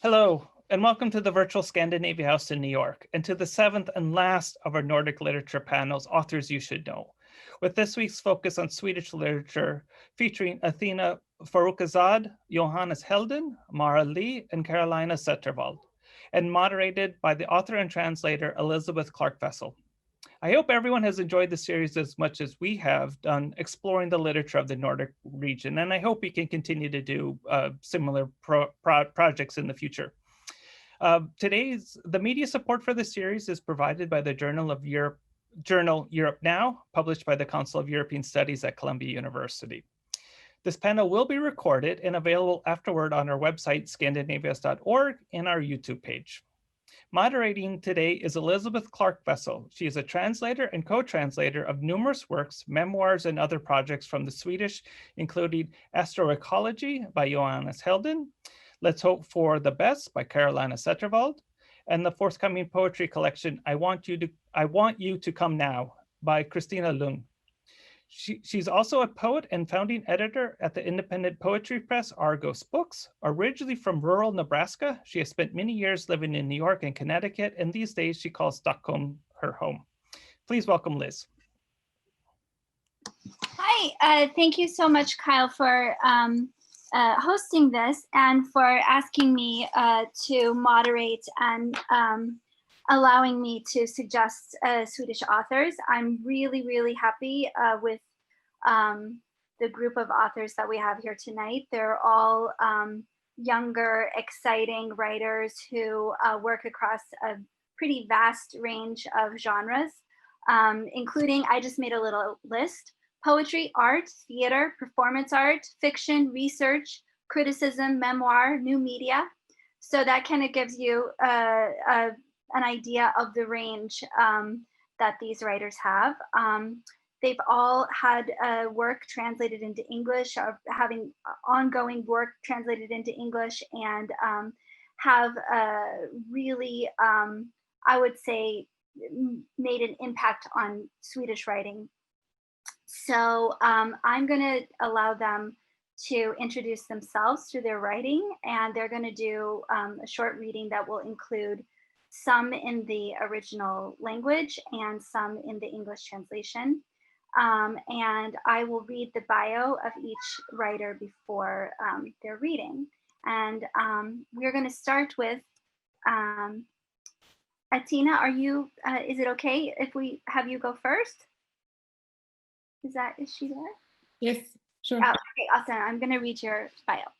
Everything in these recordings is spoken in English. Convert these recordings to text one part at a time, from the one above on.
Hello, and welcome to the virtual Scandinavia House in New York, and to the seventh and last of our Nordic literature panels, Authors You Should Know, with this week's focus on Swedish literature, featuring Athena Farrokhzad, Johannes Heldén, Marlee, and Carolina Setterwall, and moderated by the author and translator, Elizabeth Clark Wessel. I hope everyone has enjoyed the series as much as we have done exploring the literature of the Nordic region, and I hope we can continue to do similar projects in the future. The media support for the series is provided by the journal EuropeNow, published by the Council of European Studies at Columbia University. This panel will be recorded and available afterward on our website, scandinavias.org, and our YouTube page. Moderating today is Elizabeth Clark Wessel. She is a translator and co-translator of numerous works, memoirs, and other projects from the Swedish, including Astroecology by Johannes Heldén, Let's Hope for the Best by Carolina Setterwall, and the forthcoming poetry collection, I Want You to Come Now by Christina Lung. She's also a poet and founding editor at the independent poetry press Argos Books. Originally from rural Nebraska, she has spent many years living in New York and Connecticut, and these days she calls Stockholm her home. Please welcome Liz. Hi, thank you so much, Kyle, for hosting this and for asking me to moderate and allowing me to suggest Swedish authors. I'm really, really happy with the group of authors that we have here tonight. They're all younger, exciting writers who work across a pretty vast range of genres, including, I just made a little list: poetry, art, theater, performance art, fiction, research, criticism, memoir, new media. So that kind of gives you an idea of the range that these writers have. They've all had work translated into English, or having ongoing work translated into English, and have really, I would say, made an impact on Swedish writing. So I'm going to allow them to introduce themselves through their writing, and they're going to do a short reading that will include some in the original language and some in the English translation. And I will read the bio of each writer before their reading. And we're going to start with Attina. Is it okay if we have you go first? Is she there? Yes, sure. Oh, okay, awesome. I'm going to read your bio.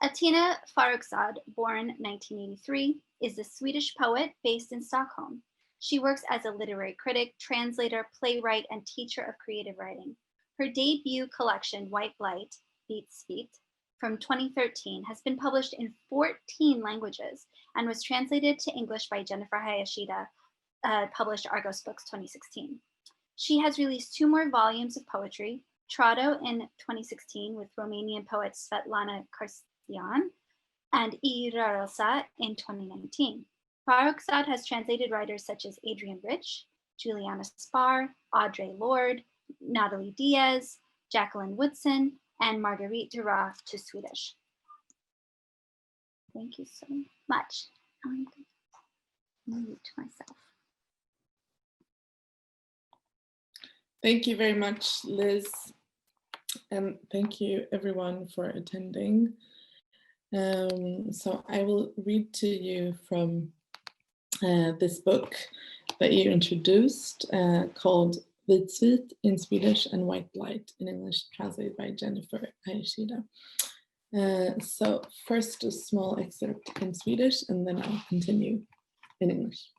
Attina Faraksad, born 1983, is a Swedish poet based in Stockholm. She works as a literary critic, translator, playwright, and teacher of creative writing. Her debut collection, White Blight, Beats Feet, from 2013, has been published in 14 languages and was translated to English by Jennifer Hayashida, published Argos Books 2016. She has released 2 more volumes of poetry, Trado in 2016 with Romanian poet Svetlana Carstian, and E. Rarelsa in 2019. Faraksad has translated writers such as Adrian Rich, Juliana Spar, Audre Lorde, Natalie Diaz, Jacqueline Woodson, and Marguerite Duras to Swedish. Thank you so much. I'm going to mute myself. Thank you very much, Liz. And thank you everyone for attending. So I will read to you from this book that you introduced called Vitsvit in Swedish and White Blight in English, translated by Jennifer Hayashida. So first a small excerpt in Swedish and then I'll continue in English.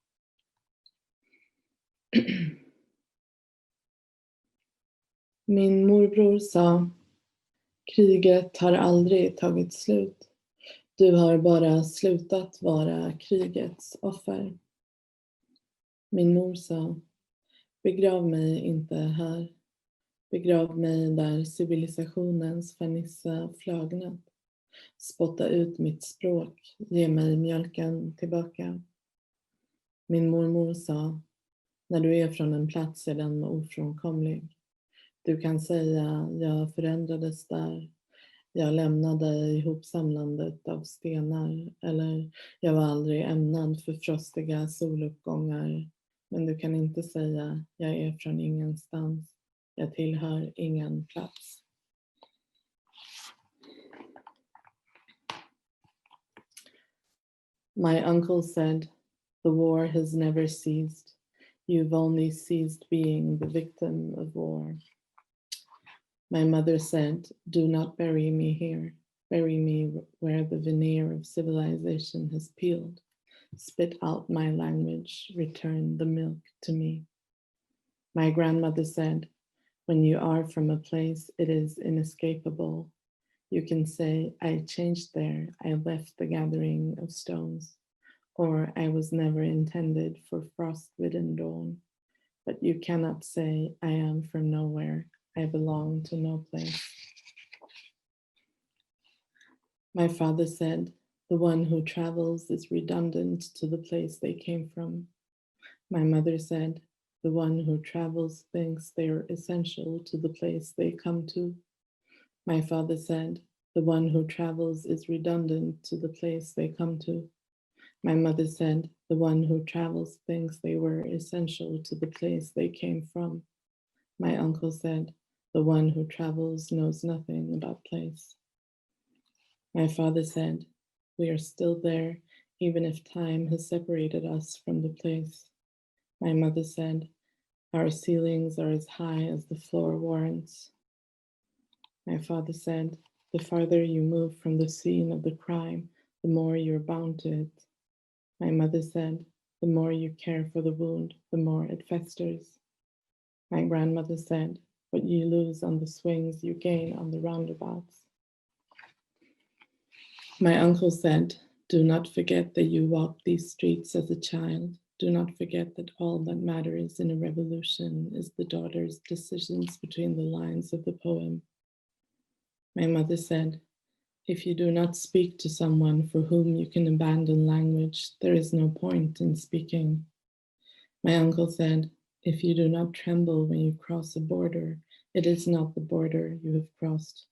Min morbror sa, kriget har aldrig tagit slut. Du har bara slutat vara krigets offer. Min mor sa, begrav mig inte här. Begrav mig där civilisationens fernissa flagnat. Spotta ut mitt språk, ge mig mjölken tillbaka. Min mormor sa, när du är från en plats är den ofrånkomlig. Du kan säga, jag förändrades där. Jag lämnade ihopsamlandet av stenar, eller jag var aldrig ämnad för frostiga soluppgångar. Men du kan inte säga, jag är från ingenstans. Jag tillhör ingen plats. My uncle said, the war has never ceased. You've only ceased being the victim of war. My mother said, do not bury me here. Bury me where the veneer of civilization has peeled. Spit out my language, return the milk to me. My grandmother said, when you are from a place, it is inescapable. You can say, I changed there, I left the gathering of stones, or I was never intended for frost-ridden dawn. But you cannot say, I am from nowhere, I belong to no place. My father said, the one who travels is redundant to the place they came from. My mother said, the one who travels thinks they are essential to the place they come to. My father said, the one who travels is redundant to the place they come to. My mother said, the one who travels thinks they were essential to the place they came from. My uncle said, the one who travels knows nothing about place. My father said, we are still there, even if time has separated us from the place. My mother said, our ceilings are as high as the floor warrants. My father said, the farther you move from the scene of the crime, the more you're bound to it. My mother said, the more you care for the wound, the more it festers. My grandmother said, what you lose on the swings, you gain on the roundabouts. My uncle said, do not forget that you walked these streets as a child. Do not forget that all that matters in a revolution is the daughter's decisions between the lines of the poem. My mother said, if you do not speak to someone for whom you can abandon language, there is no point in speaking. My uncle said, if you do not tremble when you cross a border, it is not the border you have crossed.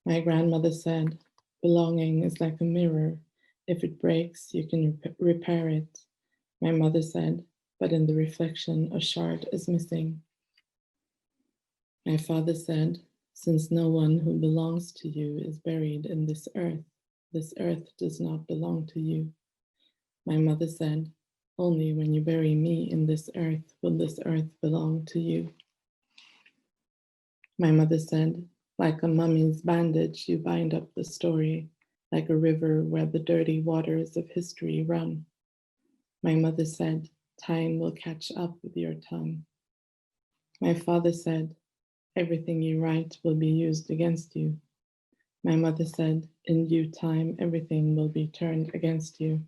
My grandmother said, belonging is like a mirror. If it breaks, you can repair it. My mother said, but in the reflection, a shard is missing. My father said, since no one who belongs to you is buried in this earth does not belong to you. My mother said, only when you bury me in this earth will this earth belong to you. My mother said, like a mummy's bandage, you bind up the story, like a river where the dirty waters of history run. My mother said, time will catch up with your tongue. My father said, everything you write will be used against you. My mother said, in due time, everything will be turned against you.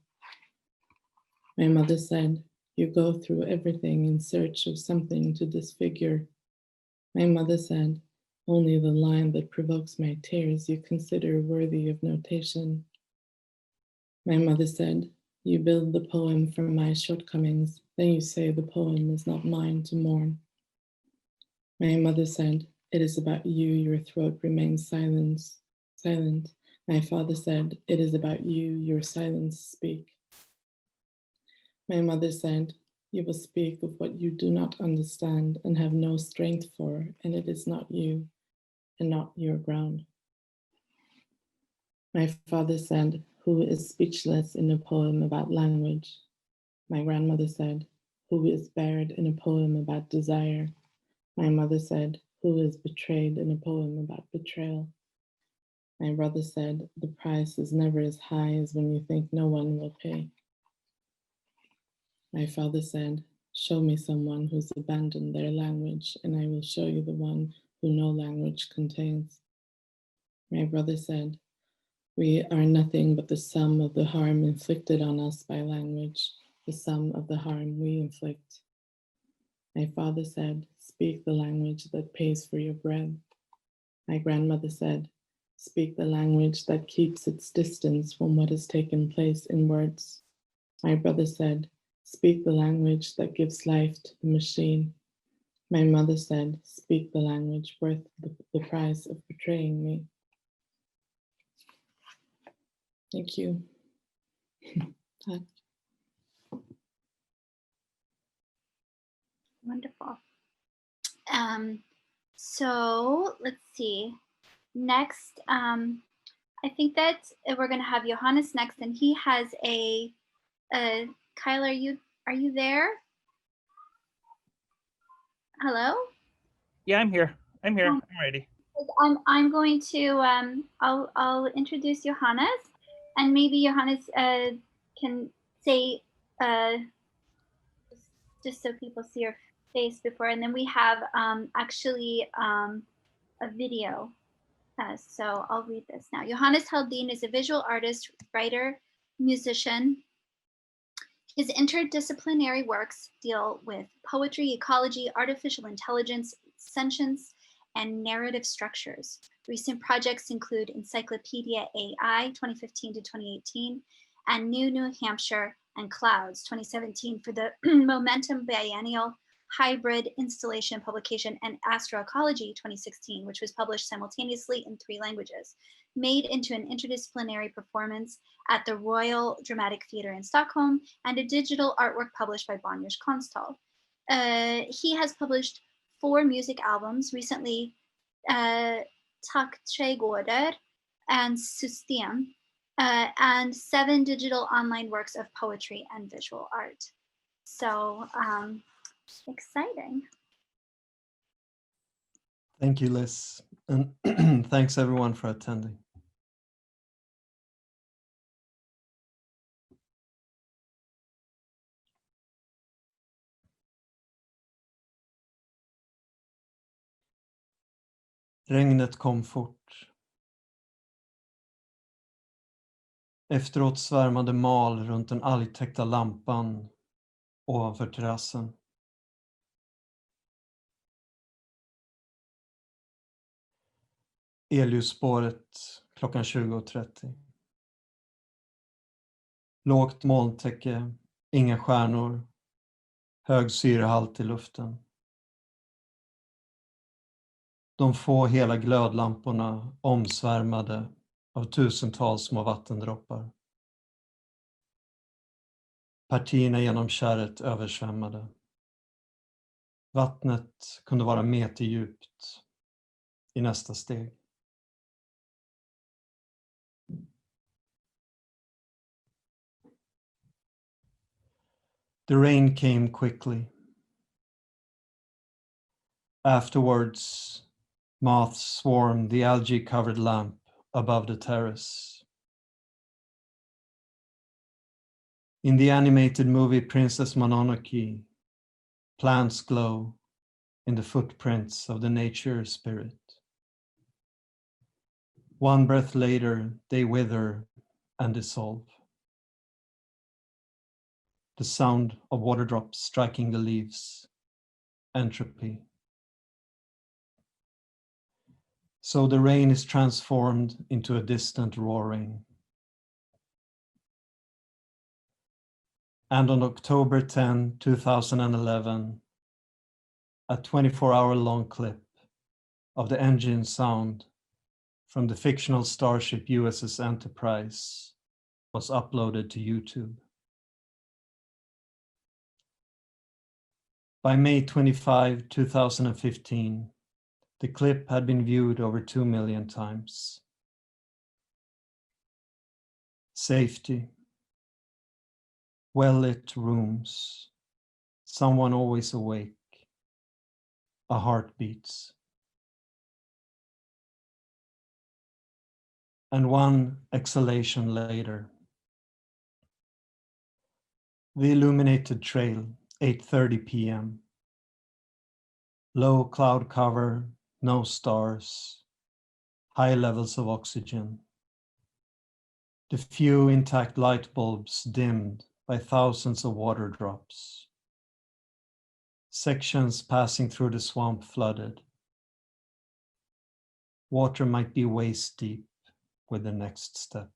My mother said, you go through everything in search of something to disfigure. My mother said, only the line that provokes my tears you consider worthy of notation. My mother said, you build the poem from my shortcomings, then you say the poem is not mine to mourn. My mother said, it is about you, your throat remains silent. My father said, it is about you, your silence speak. My mother said, you will speak of what you do not understand and have no strength for, and it is not you and not your ground. My father said, who is speechless in a poem about language? My grandmother said, who is bared in a poem about desire? My mother said, who is betrayed in a poem about betrayal? My brother said, the price is never as high as when you think no one will pay. My father said, show me someone who's abandoned their language, and I will show you the one who no language contains. My brother said, we are nothing but the sum of the harm inflicted on us by language, the sum of the harm we inflict. My father said, speak the language that pays for your bread. My grandmother said, speak the language that keeps its distance from what has taken place in words. My brother said, speak the language that gives life to the machine. My mother said, speak the language worth the price of betraying me. Thank you. Tack. Wonderful. So let's see. Next, I think that we're going to have Johannes next, and he has a. Kyle, are you there? Hello? Yeah, I'm here. I'm ready. I'm going to I'll introduce Johannes, and maybe Johannes can say just so people see your face before, and then we have actually a video. So I'll read this now. Johannes Heldén is a visual artist, writer, musician. His interdisciplinary works deal with poetry, ecology, artificial intelligence, sentience, and narrative structures. Recent projects include Encyclopedia AI 2015 to 2018 and New Hampshire and Clouds 2017 for the Momentum Biennial Hybrid Installation Publication, and Astroecology 2016, which was published simultaneously in 3 languages, made into an interdisciplinary performance at the Royal Dramatic Theatre in Stockholm, and a digital artwork published by Bonniers Konsthall. He has published 4 music albums, recently Tak Trädgårdar and System, and 7 digital online works of poetry and visual art. So exciting. Thank you, Liz. And thanks everyone for attending. Regnet kom fort. Efteråt svärmade mal runt den algtäckta lampan ovanför terrassen. Elljusspåret klockan 20:30. Lågt molntäcke, inga stjärnor, hög syrehalt i luften. De få hela glödlamporna omsvärmade av tusentals små vattendroppar. Partierna genom kärret översvämmade. Vattnet kunde vara meterdjupt i nästa steg. The rain came quickly. Afterwards, moths swarmed the algae-covered lamp above the terrace. In the animated movie Princess Mononoke, plants glow in the footprints of the nature spirit. One breath later, they wither and dissolve. The sound of water drops striking the leaves, entropy. So the rain is transformed into a distant roaring. And on October 10, 2011, a 24-hour-long clip of the engine sound from the fictional starship USS Enterprise was uploaded to YouTube. By May 25, 2015, the clip had been viewed over 2 million times. Safety. Well-lit rooms. Someone always awake. A heart beats. And one exhalation later. The illuminated trail, 8:30 p.m. Low cloud cover, no stars, high levels of oxygen. The few intact light bulbs dimmed by thousands of water drops. Sections passing through the swamp flooded. Water might be waist deep with the next step.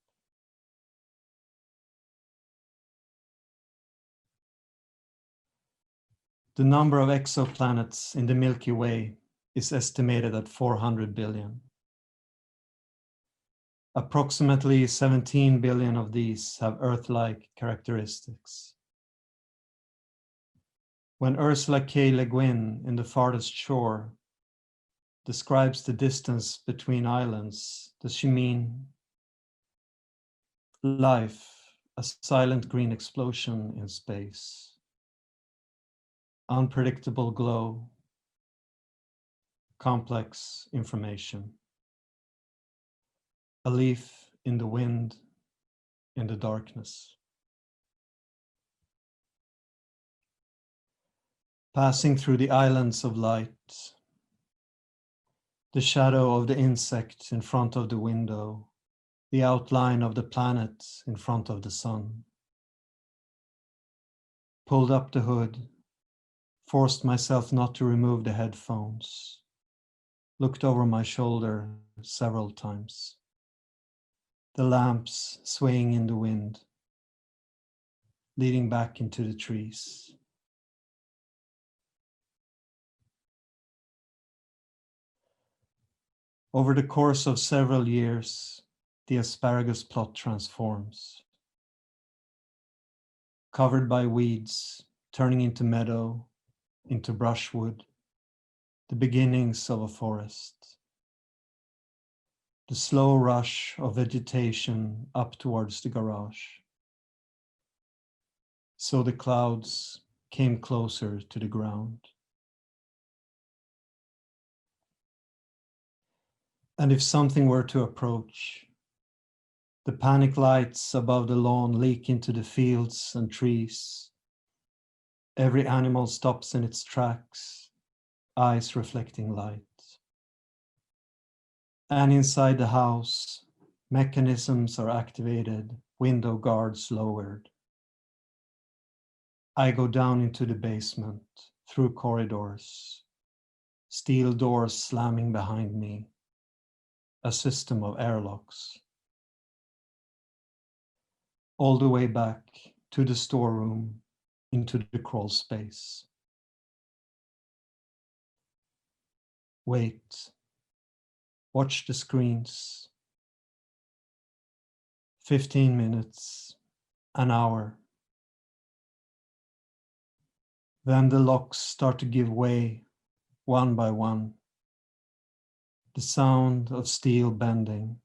The number of exoplanets in the Milky Way is estimated at 400 billion. Approximately 17 billion of these have Earth-like characteristics. When Ursula K. Le Guin in The Farthest Shore describes the distance between islands, does she mean life, a silent green explosion in space, unpredictable glow, complex information, a leaf in the wind, in the darkness? Passing through the islands of light, the shadow of the insect in front of the window, the outline of the planet in front of the sun. Pulled up the hood, forced myself not to remove the headphones, looked over my shoulder several times. The lamps swaying in the wind, leading back into the trees. Over the course of several years, the asparagus plot transforms. Covered by weeds, turning into meadow, into brushwood, the beginnings of a forest. The slow rush of vegetation up towards the garage. So the clouds came closer to the ground. And if something were to approach, the panic lights above the lawn leak into the fields and trees. Every animal stops in its tracks, eyes reflecting light. And inside the house, mechanisms are activated, window guards lowered. I go down into the basement, through corridors, steel doors slamming behind me, a system of airlocks. All the way back to the storeroom, into the crawl space. Wait, watch the screens. 15 minutes, an hour. Then the locks start to give way, one by one. The sound of steel bending.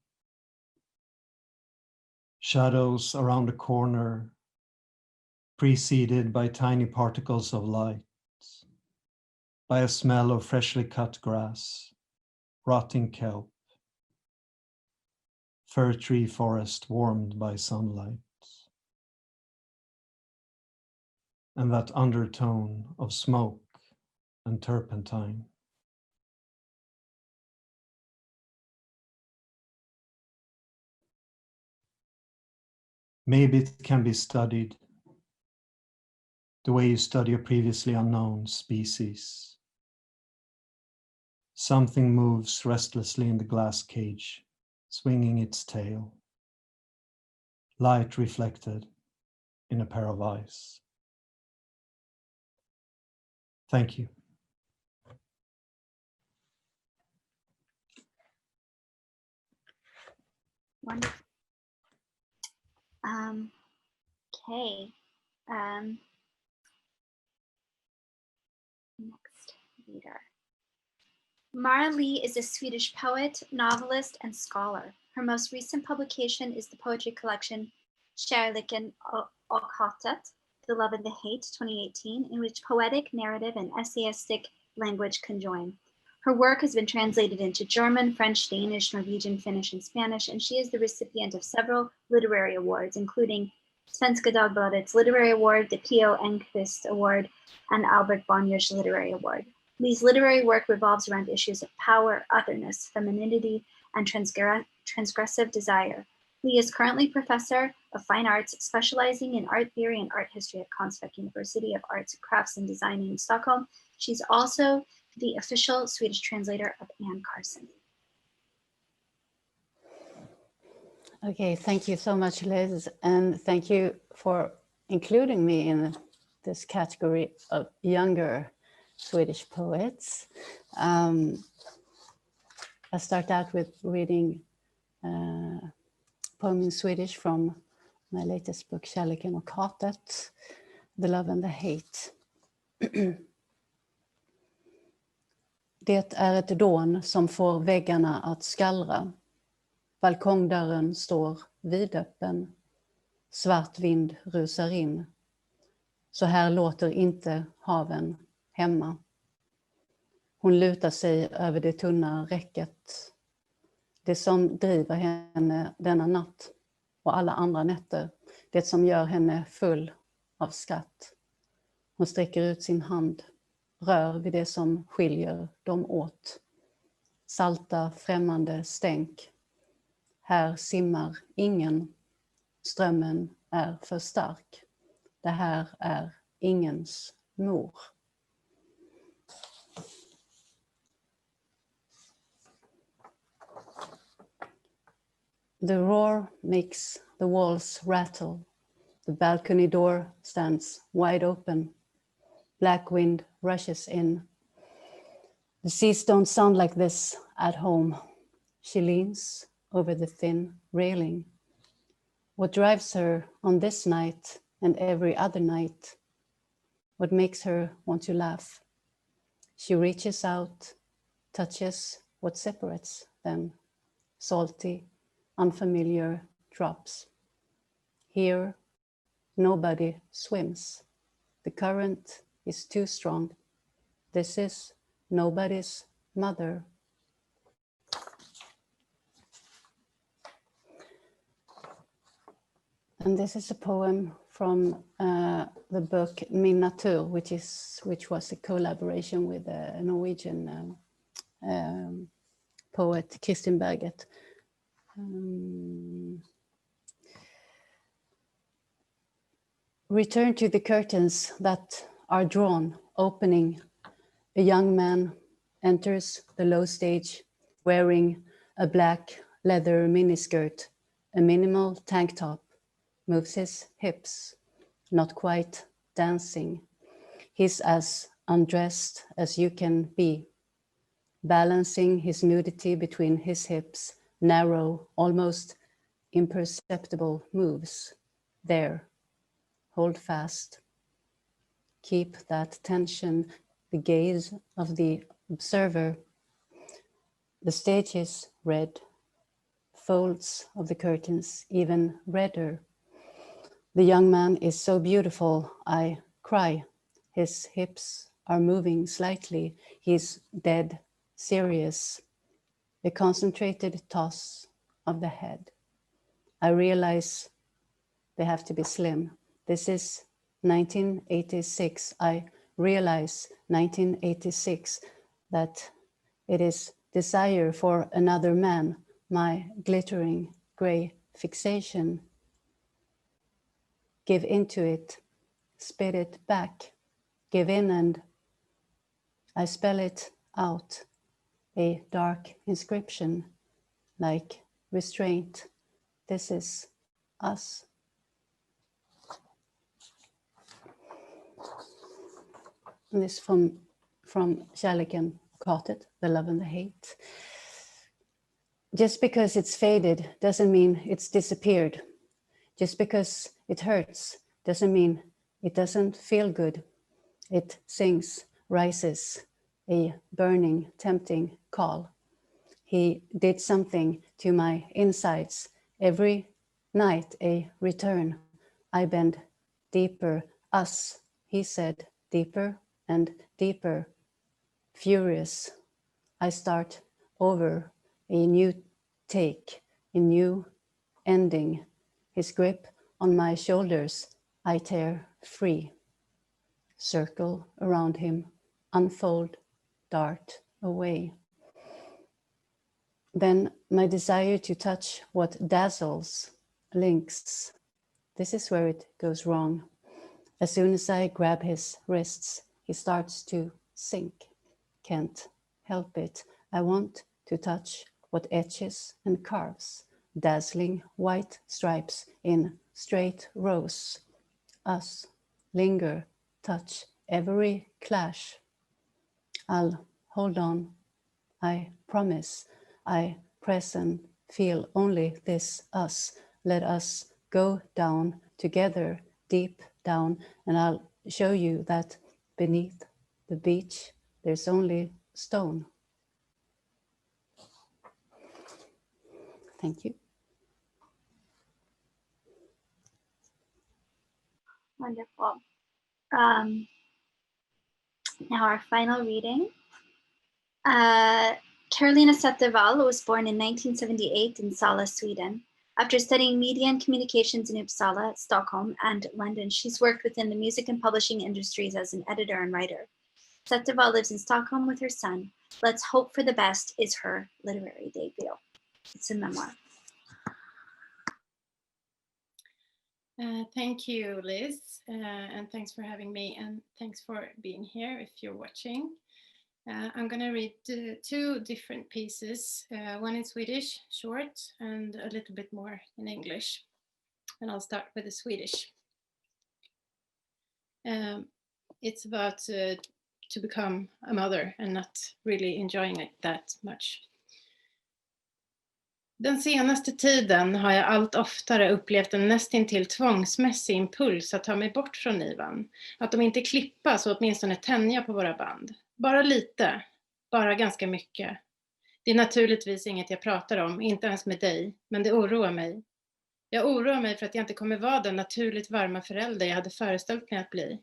Shadows around the corner, preceded by tiny particles of light, by a smell of freshly cut grass, rotting kelp, fir tree forest warmed by sunlight, and that undertone of smoke and turpentine. Maybe it can be studied the way you study a previously unknown species. Something moves restlessly in the glass cage, swinging its tail. Light reflected in a pair of eyes. Thank you. Wonderful. Okay. Next reader. Marlee is a Swedish poet, novelist, and scholar. Her most recent publication is the poetry collection Kärleken och hatet, The Love and the Hate, 2018, in which poetic, narrative, and essayistic language conjoin. Her work has been translated into German, French, Danish, Norwegian, Finnish, and Spanish, and she is the recipient of several literary awards, including Svenska Dagbladet's Literary Award, the P.O. Enquist Award, and Albert Bonniers Literary Award. Lee's literary work revolves around issues of power, otherness, femininity, and transgressive desire. Lee is currently professor of fine arts, specializing in art theory and art history at Konstfack University of Arts, Crafts, and Design in Stockholm. She's also the official Swedish translator of Anne Carson. Okay, thank you so much, Liz, and thank you for including me in this category of younger Swedish poets. I'll start out with reading poem in Swedish from my latest book, Kärleken och hatet, The Love and the Hate. Det är ett dån som får väggarna att skallra. Balkongdörren står vidöppen. Svart vind rusar in. Så här låter inte haven hemma. Hon lutar sig över det tunna räcket. Det som driver henne denna natt och alla andra nätter. Det som gör henne full av skratt. Hon sträcker ut sin hand. Rör vid det som skiljer dem åt. Salta främmande stänk. Här simmar ingen. Strömmen är för stark. Det här är ingens mor. The roar makes the walls rattle. The balcony door stands wide open. Black wind rushes in. The seas don't sound like this at home. She leans over the thin railing. What drives her on this night and every other night? What makes her want to laugh? She reaches out, touches what separates them. Salty, unfamiliar drops. Here, nobody swims. The current is too strong. This is nobody's mother. And this is a poem from the book Min Natur, which was a collaboration with a Norwegian poet, Kristin Berget. Return to the curtains that are drawn, opening. A young man enters the low stage wearing a black leather miniskirt, a minimal tank top, moves his hips, not quite dancing. He's as undressed as you can be, balancing his nudity between his hips, narrow, almost imperceptible moves. There, hold fast. Keep that tension, the gaze of the observer. The stage is red, folds of the curtains even redder. The young man is so beautiful, I cry. His hips are moving slightly. He's dead serious. A concentrated toss of the head. I realize they have to be slim. This is 1986. I realize 1986 that it is desire for another man, my glittering gray fixation. Give into it, spit it back, give in, and I spell it out, a dark inscription like restraint. This is us. And this from Kärleken och hatet, The Love and the Hate. Just because it's faded doesn't mean it's disappeared. Just because it hurts doesn't mean it doesn't feel good. It sings, rises, a burning, tempting call. He did something to my insides. Every night a return. I bend deeper. Us, he said, deeper and deeper. Furious, I start over, a new take, a new ending. His grip on my shoulders, I tear free. Circle around him, unfold, dart away. Then my desire to touch what dazzles, links. This is where it goes wrong. As soon as I grab his wrists, he starts to sink. Can't help it. I want to touch what etches and carves, dazzling white stripes in straight rows. Us, linger, touch every clash. I'll hold on. I promise. I press and feel only this us. let us go down together, deep down, and I'll show you that beneath the beach, there's only stone. Thank you. Wonderful. Now our final reading. Carolina Setterwall was born in 1978 in Sala, Sweden. After studying media and communications in Uppsala, Stockholm, and London, she's worked within the music and publishing industries as an editor and writer. Setterwall lives in Stockholm with her son. Let's Hope for the Best is her literary debut. It's a memoir. Thank you, Liz, and thanks for having me, and thanks for being here if you're watching. I'm going to read two different pieces, one in Swedish, short, and a little bit more in English. And I'll start with the Swedish. It's about to become a mother and not really enjoying it that much. Den senaste tiden har jag allt oftare upplevt en nästintill tvångsmässig impuls att ta mig bort från Ivan. Att de inte klippa så åtminstone tänja på våra band. Bara lite, bara ganska mycket. Det är naturligtvis inget jag pratar om, inte ens med dig, men det oroar mig. Jag oroar mig för att jag inte kommer vara den naturligt varma förälder jag hade föreställt mig att bli.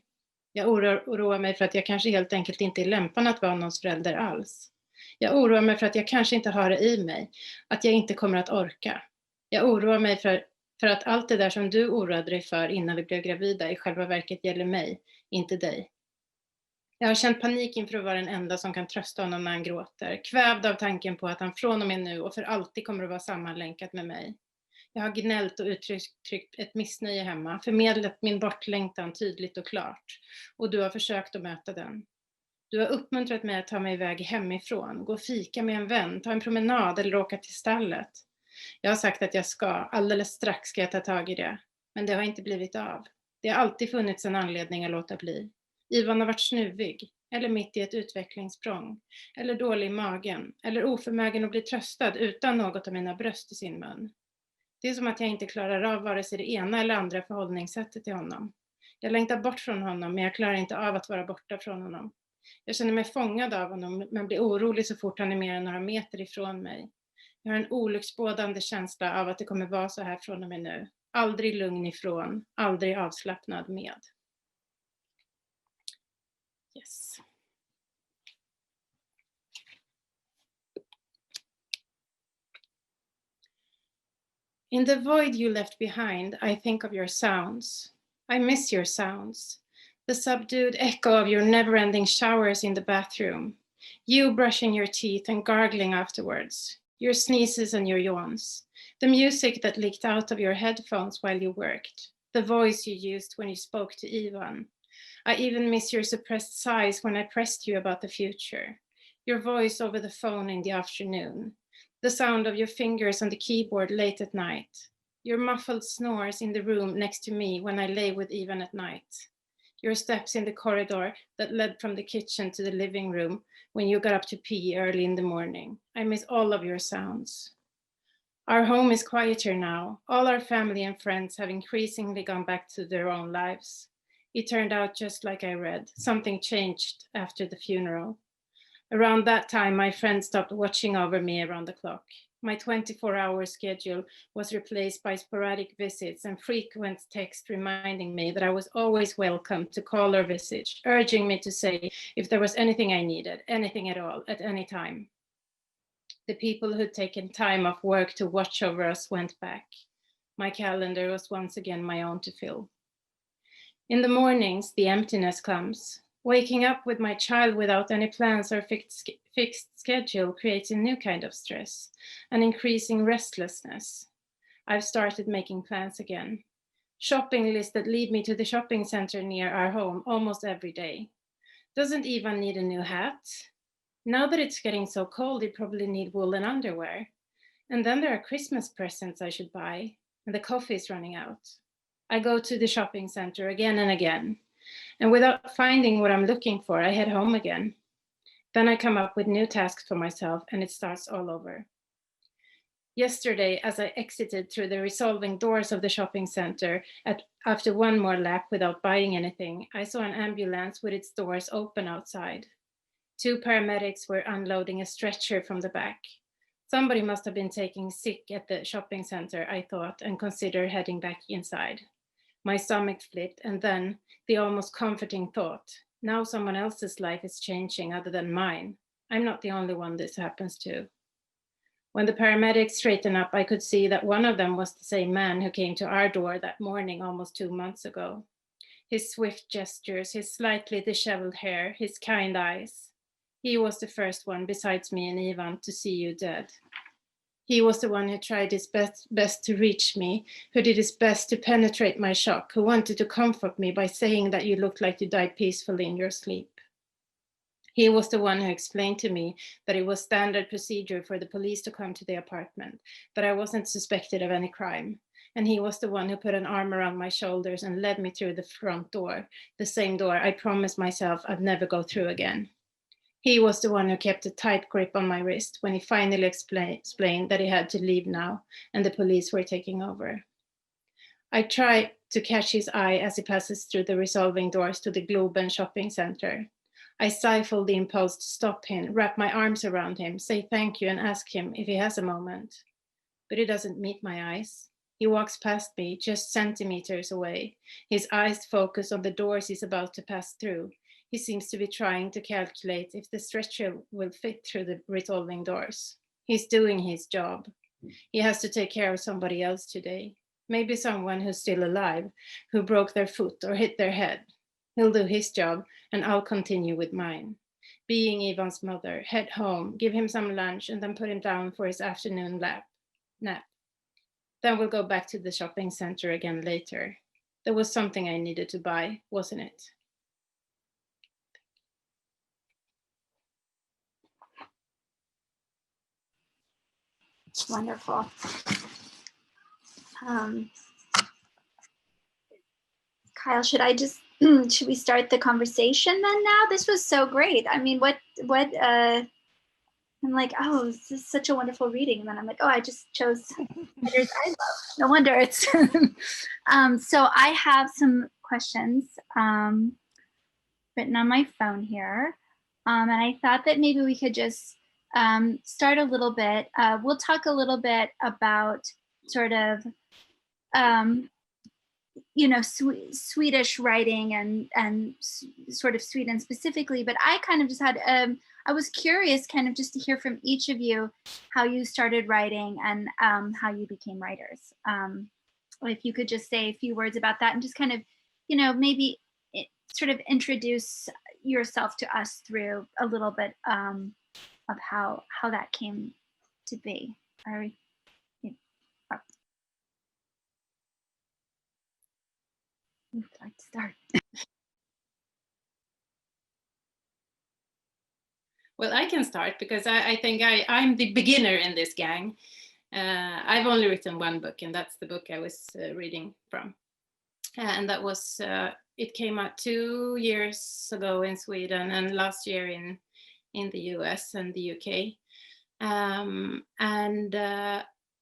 Jag oroar mig för att jag kanske helt enkelt inte är lämpad att vara någons förälder alls. Jag oroar mig för att jag kanske inte har det i mig, att jag inte kommer att orka. Jag oroar mig för att allt det där som du oroade dig för innan vi blev gravida i själva verket gäller mig, inte dig. Jag har känt panik inför att vara den enda som kan trösta honom när han gråter, kvävd av tanken på att han från och med nu och för alltid kommer att vara sammanlänkad med mig. Jag har gnällt och uttryckt ett missnöje hemma, förmedlat min bortlängtan tydligt och klart, och du har försökt att möta den. Du har uppmuntrat mig att ta mig iväg hemifrån, gå och fika med en vän, ta en promenad eller åka till stallet. Jag har sagt att jag ska, alldeles strax ska jag ta tag i det, men det har inte blivit av. Det har alltid funnits en anledning att låta bli. Ivan har varit snuvig, eller mitt i ett utvecklingssprång, eller dålig i magen, eller oförmögen att bli tröstad utan något av mina bröst i sin mun. Det är som att jag inte klarar av vare sig det ena eller andra förhållningssättet till honom. Jag längtar bort från honom, men jag klarar inte av att vara borta från honom. Jag känner mig fångad av honom, men blir orolig så fort han är mer än några meter ifrån mig. Jag har en olycksbådande känsla av att det kommer vara så här från och med nu. Aldrig lugn ifrån, aldrig avslappnad med. Yes. In the void you left behind, I think of your sounds. I miss your sounds. The subdued echo of your never-ending showers in the bathroom. You brushing your teeth and gargling afterwards. Your sneezes and your yawns. The music that leaked out of your headphones while you worked. The voice you used when you spoke to Ivan. I even miss your suppressed sighs when I pressed you about the future. Your voice over the phone in the afternoon. The sound of your fingers on the keyboard late at night. Your muffled snores in the room next to me when I lay with Ivan at night. Your steps in the corridor that led from the kitchen to the living room when you got up to pee early in the morning. I miss all of your sounds. Our home is quieter now. All our family and friends have increasingly gone back to their own lives. It turned out just like I read. Something changed after the funeral. Around that time, my friends stopped watching over me around the clock. My 24-hour schedule was replaced by sporadic visits and frequent text reminding me that I was always welcome to call or visit, urging me to say if there was anything I needed, anything at all, at any time. The people who'd taken time off work to watch over us went back. My calendar was once again my own to fill. In the mornings, the emptiness comes. Waking up with my child without any plans or fixed schedule creates a new kind of stress, an increasing restlessness. I've started making plans again. Shopping lists that lead me to the shopping center near our home almost every day. Doesn't Ivan need a new hat? Now that it's getting so cold, you probably need woolen underwear. And then there are Christmas presents I should buy, and the coffee is running out. I go to the shopping center again and again. And without finding what I'm looking for, I head home again. Then I come up with new tasks for myself and it starts all over. Yesterday, as I exited through the resolving doors of the shopping center, after one more lap without buying anything, I saw an ambulance with its doors open outside. 2 paramedics were unloading a stretcher from the back. Somebody must have been taking sick at the shopping center, I thought, and considered heading back inside. My stomach flipped, and then the almost comforting thought, now someone else's life is changing other than mine. I'm not the only one this happens to. When the paramedics straightened up, I could see that one of them was the same man who came to our door that morning almost 2 months ago. His swift gestures, his slightly disheveled hair, his kind eyes. He was the first one, besides me and Ivan, to see you dead. He was the one who tried his best to reach me, who did his best to penetrate my shock, who wanted to comfort me by saying that you looked like you died peacefully in your sleep. He was the one who explained to me that it was standard procedure for the police to come to the apartment, that I wasn't suspected of any crime. And he was the one who put an arm around my shoulders and led me through the front door, the same door I promised myself I'd never go through again. He was the one who kept a tight grip on my wrist when he finally explained that he had to leave now and the police were taking over. I try to catch his eye as he passes through the resolving doors to the Globen shopping center. I stifle the impulse to stop him, wrap my arms around him, say thank you and ask him if he has a moment. But he doesn't meet my eyes. He walks past me just centimeters away. His eyes focus on the doors he's about to pass through. He seems to be trying to calculate if the stretcher will fit through the resolving doors. He's doing his job. He has to take care of somebody else today. Maybe someone who's still alive, who broke their foot or hit their head. He'll do his job and I'll continue with mine. Being Ivan's mother, head home, give him some lunch and then put him down for his afternoon nap. Then we'll go back to the shopping center again later. There was something I needed to buy, wasn't it? Wonderful. Kyle, should we start the conversation then now? This was so great. I mean, I'm like, oh, this is such a wonderful reading. And then I'm like, oh, I just chose writers I love. No wonder it's. So I have some questions written on my phone here. And I thought that maybe we could just start a little bit. We'll talk a little bit about sort of, Swedish writing and sort of Sweden specifically, but I kind of just had, I was curious kind of just to hear from each of you how you started writing and how you became writers. If you could just say a few words about that and just kind of, maybe sort of introduce yourself to us through a little bit of how that came to be. Who'd like to start? Well, I can start because I think I'm the beginner in this gang. I've only written one book, and that's the book I was reading from. And that was, it came out 2 years ago in Sweden and last year in the US and the UK.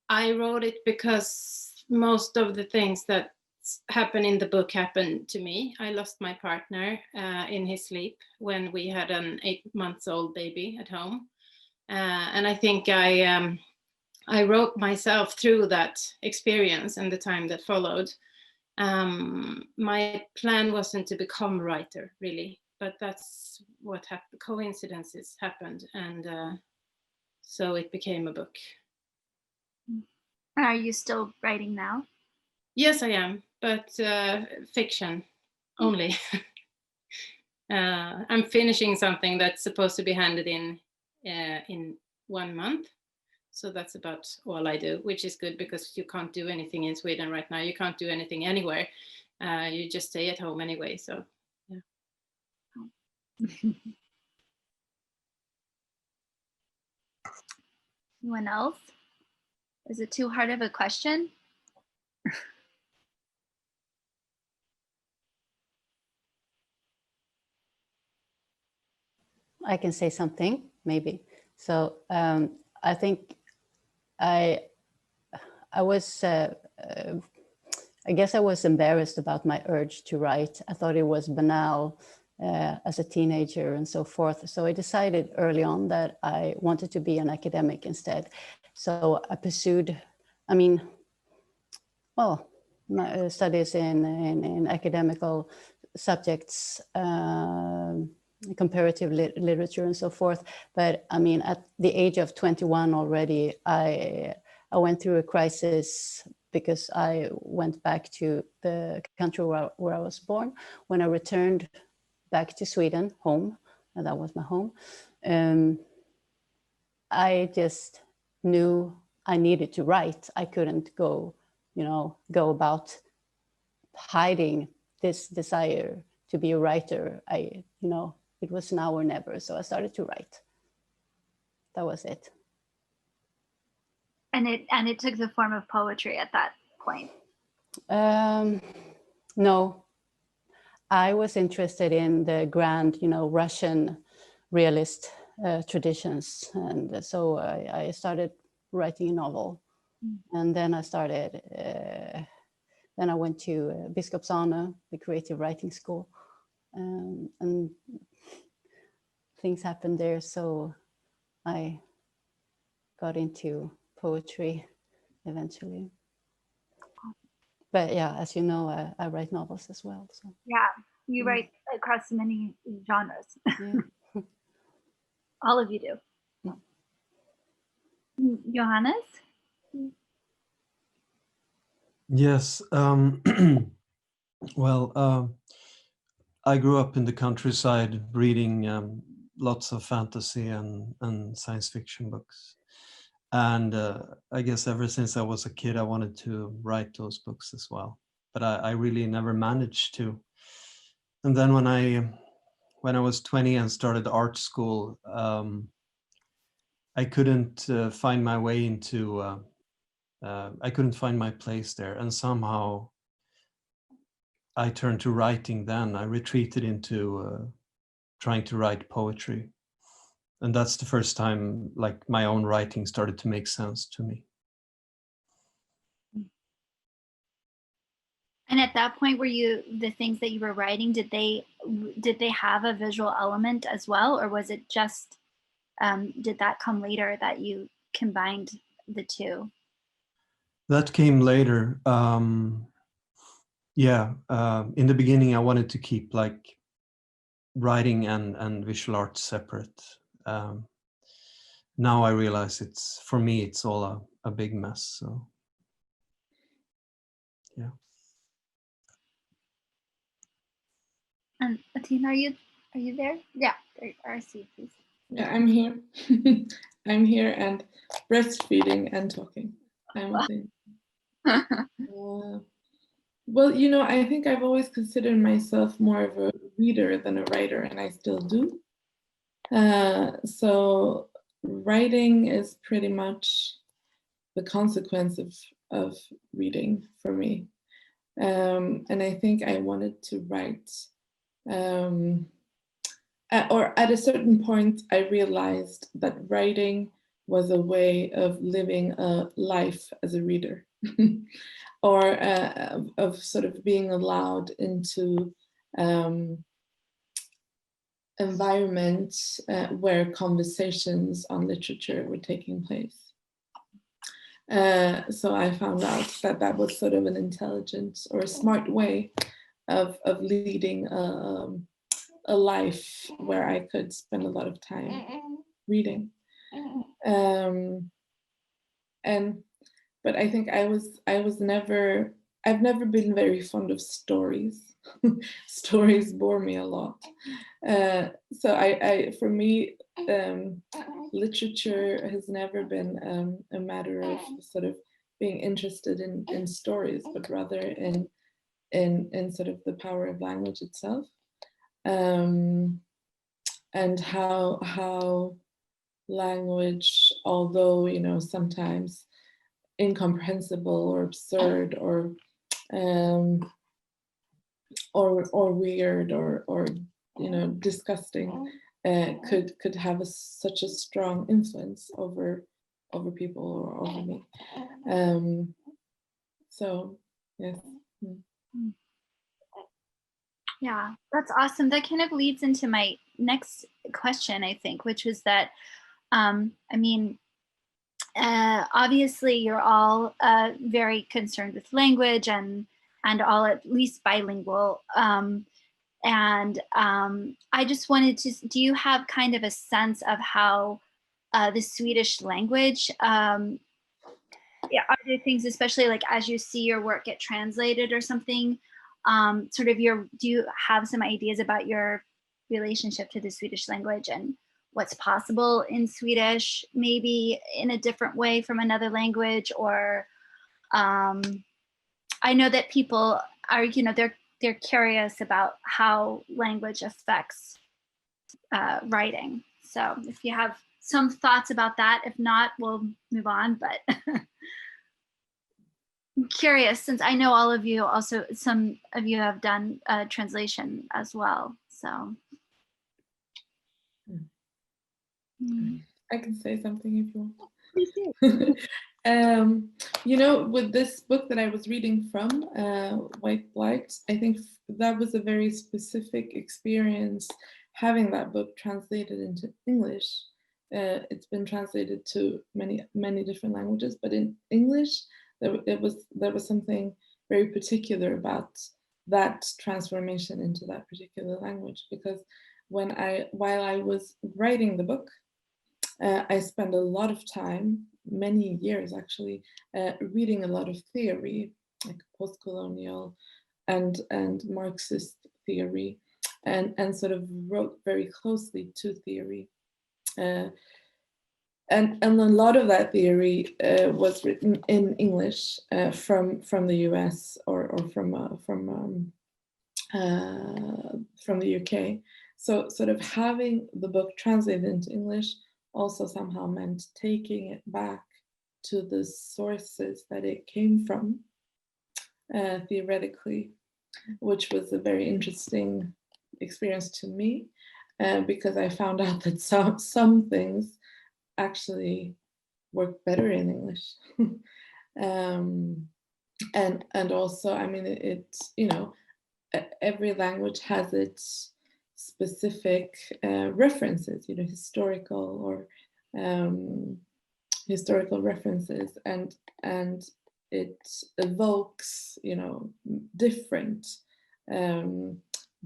I wrote it because most of the things that happen in the book happened to me. I lost my partner in his sleep when we had an 8-month-old baby at home. And I think I wrote myself through that experience and the time that followed. My plan wasn't to become a writer, really, but that's what happened. Coincidences happened, and so it became a book. Are you still writing now? Yes, I am, but fiction only. I'm finishing something that's supposed to be handed in 1 month. So that's about all I do, which is good because you can't do anything in Sweden right now. You can't do anything anywhere. You just stay at home anyway. So, yeah. Anyone else? Is it too hard of a question? I can say something, maybe. So I think I guess I was embarrassed about my urge to write. I thought it was banal as a teenager and so forth. So I decided early on that I wanted to be an academic instead. So I pursued, my studies in academical subjects, comparative literature and so forth. But I mean, at the age of 21 already, I went through a crisis because I went back to the country where I was born. When I returned back to Sweden, home, and that was my home, I just knew I needed to write. I couldn't go about hiding this desire to be a writer. It was now or never. So I started to write. That was it. And it took the form of poetry at that point. No, I was interested in the grand, Russian realist traditions, and so I started writing a novel, and then then I went to Biskopsane, the creative writing school, and things happened there, so I got into poetry eventually. But yeah, as you know, I write novels as well. So yeah, you write across many genres. yeah. All of you do. Johannes? Yes. Well, I grew up in the countryside reading lots of fantasy and science fiction books. And I guess ever since I was a kid, I wanted to write those books as well. But I really never managed to. And then when I was 20 and started art school, I couldn't find my way into, I couldn't find my place there. And somehow I turned to writing then. I retreated into trying to write poetry. And that's the first time like my own writing started to make sense to me. And at that point, the things that you were writing, did they have a visual element as well? Or was it just, did that come later that you combined the two? That came later. In the beginning, I wanted to keep like writing and visual art separate. Now I realize for me, it's all a big mess. So, yeah. And Attina, are you there? Yeah, there, RC, please. Yeah, I'm here. I'm here and breastfeeding and talking. Well, I think I've always considered myself more of a reader than a writer, and I still do. So writing is pretty much the consequence of reading for me. And I think I wanted to write, or at a certain point, I realized that writing was a way of living a life as a reader, or of sort of being allowed into environments where conversations on literature were taking place. So I found out that was sort of an intelligent or a smart way of leading a life where I could spend a lot of time reading. But I think I've never been very fond of stories. Stories bore me a lot. So for me, literature has never been a matter of sort of being interested in stories, but rather in sort of the power of language itself, and how language, although sometimes incomprehensible or absurd or weird or disgusting, could have such a strong influence over people or over me. So yes. Yeah, that's awesome. That kind of leads into my next question, I think, which was that, I mean, obviously you're all very concerned with language and all at least bilingual. And I just wanted to, do you have kind of a sense of how the Swedish language, are there things, especially like as you see your work get translated or something, sort of do you have some ideas about your relationship to the Swedish language and what's possible in Swedish, maybe in a different way from another language? Or I know that people are, they're curious about how language affects writing. So if you have some thoughts about that, if not, we'll move on. But I'm curious, since I know all of you also, some of you have done translation as well. So. I can say something if you want. Please do. With this book that I was reading from, White Blight, I think that was a very specific experience having that book translated into English. It's been translated to many different languages, but in English, there was something very particular about that transformation into that particular language, because while I was writing the book, I spent a lot of time, many years actually, reading a lot of theory, like post-colonial and Marxist theory, and sort of wrote very closely to theory. And a lot of that theory was written in English from the US or from the UK. So sort of having the book translated into English also somehow meant taking it back to the sources that it came from, theoretically, which was a very interesting experience to me, because I found out that some things actually work better in English. And also, I mean, it's, every language has its specific references, historical references, and it evokes,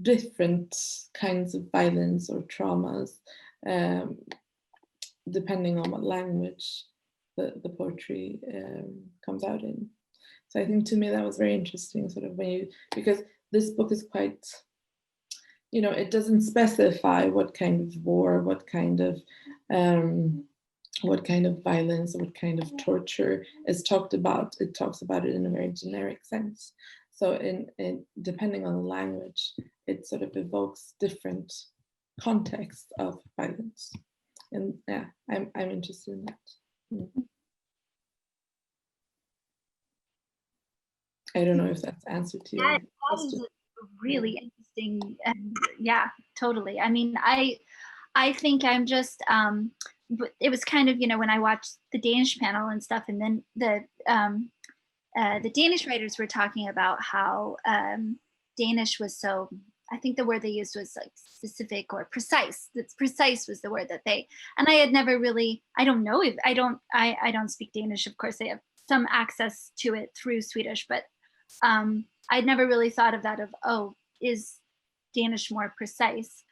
different kinds of violence or traumas, depending on what language the poetry comes out in. So I think to me that was very interesting, sort of because this book is quite, it doesn't specify what kind of war, what kind of violence, what kind of torture is talked about. It talks about it in a very generic sense. So in depending on the language, it sort of evokes different contexts of violence. And yeah, I'm interested in that. I don't know if that's answered to your question. That is really interesting. Yeah, totally. I mean, I think I'm just, it was kind of, when I watched the Danish panel and stuff, and then the Danish writers were talking about how Danish was so, I think the word they used was like specific or precise. That's precise was the word that and I had never really, I don't know if, I don't speak Danish, of course. I have some access to it through Swedish, but I'd never really thought of that is Danish more precise?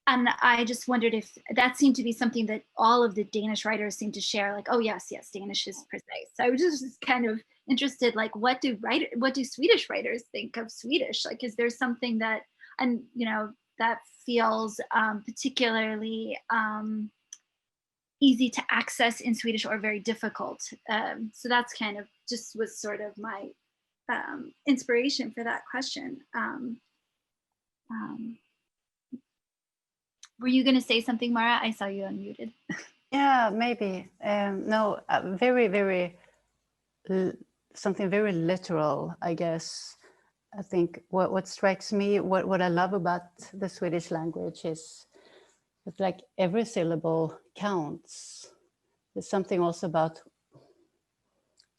And I just wondered if that seemed to be something that all of the Danish writers seem to share, like, oh yes, Danish is precise. So I was just kind of interested, like, what do Swedish writers think of Swedish? Like, is there something that, and that feels particularly easy to access in Swedish or very difficult? So that's kind of just was sort of my inspiration for that question. Were you going to say something, Mara? I saw you unmuted. Yeah, maybe. No, very, very, something very literal, I guess. I think what strikes me, what I love about the Swedish language is that like every syllable counts. There's something also about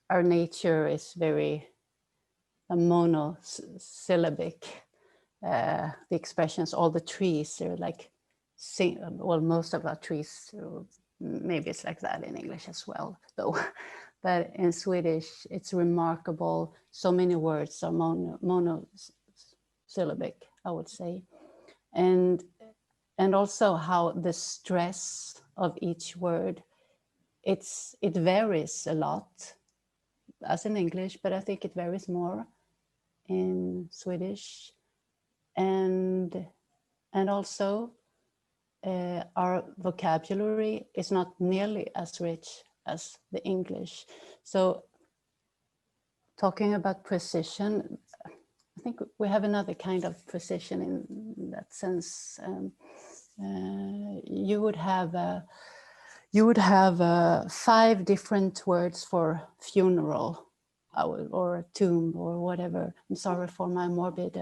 our nature is very a monosyllabic. The expressions, all the trees, they're like, well, most of our trees, maybe it's like that in English as well, though. But in Swedish, it's remarkable. So many words are monosyllabic, I would say. And also how the stress of each word, it varies a lot, as in English, but I think it varies more in Swedish. And also our vocabulary is not nearly as rich as the English. So talking about precision, I think we have another kind of precision in that sense. You would have 5 different words for funeral or tomb or whatever. I'm sorry for my morbid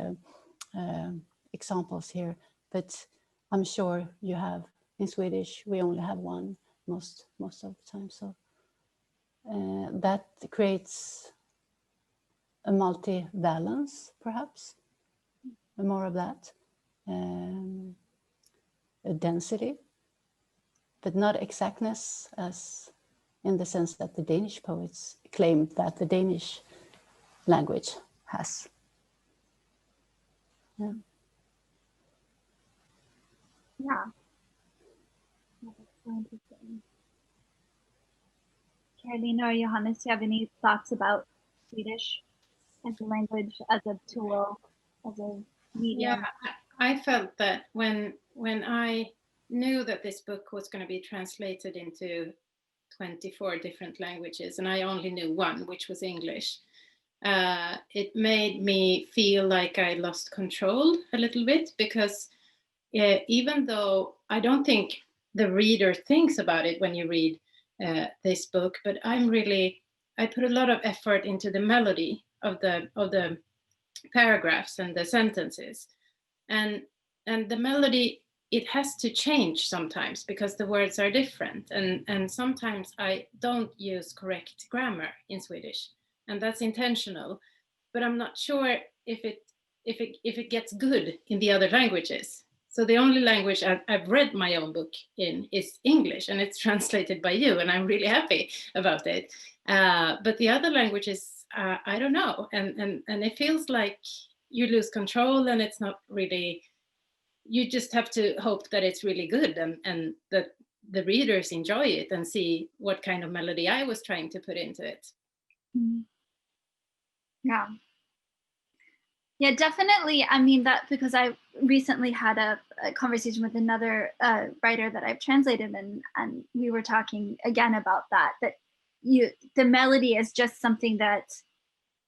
examples here, but I'm sure you have. In Swedish, we only have one most of the time. So that creates a multi-valence, perhaps, more of that, a density, but not exactness, as in the sense that the Danish poets claim that the Danish language has. Yeah. Yeah. That's so interesting. Carolina or Johannes, do you have any thoughts about Swedish as a language, as a tool, as a medium? Yeah, I felt that when I knew that this book was going to be translated into 24 different languages, and I only knew one, which was English, it made me feel like I lost control a little bit, because even though I don't think the reader thinks about it when you read this book, but I put a lot of effort into the melody of the paragraphs and the sentences, and the melody, it has to change sometimes because the words are different, and sometimes I don't use correct grammar in Swedish, and that's intentional, but I'm not sure if it gets good in the other languages. So the only language I've read my own book in is English, and it's translated by you, and I'm really happy about it. But the other languages, I don't know, and it feels like you lose control, and it's not really. You just have to hope that it's really good, and that the readers enjoy it and see what kind of melody I was trying to put into it. Yeah. Yeah, definitely. I mean, that because I recently had a conversation with another writer that I've translated, and we were talking again about that the melody is just something that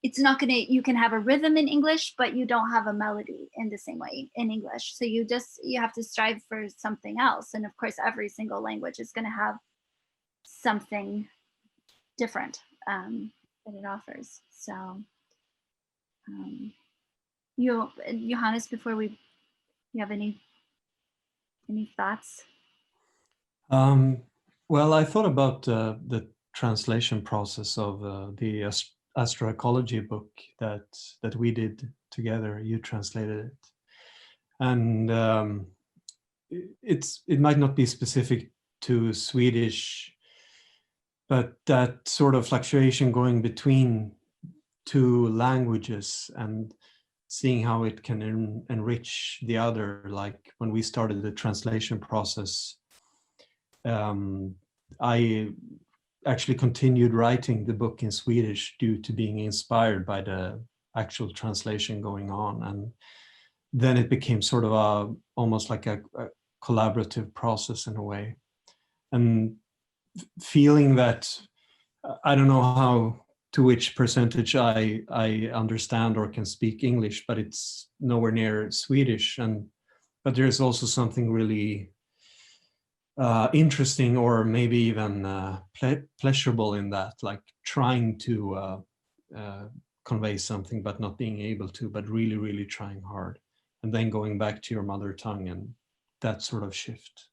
it's not gonna, you can have a rhythm in English, but you don't have a melody in the same way in English. So you have to strive for something else. And of course, every single language is gonna have something different that it offers. So Johannes, before you have any thoughts? Well, I thought about the translation process of the astroecology book that we did together. You translated it, and it might not be specific to Swedish, but that sort of fluctuation going between 2 languages and seeing how it can enrich the other. Like when we started the translation process, I actually continued writing the book in Swedish due to being inspired by the actual translation going on, and then it became sort of almost like a collaborative process in a way, and feeling that I don't know to which percentage I understand or can speak English, but it's nowhere near Swedish, but there's also something really interesting, or maybe even pleasurable in that, like trying to convey something but not being able to, but really trying hard, and then going back to your mother tongue, and that sort of shift.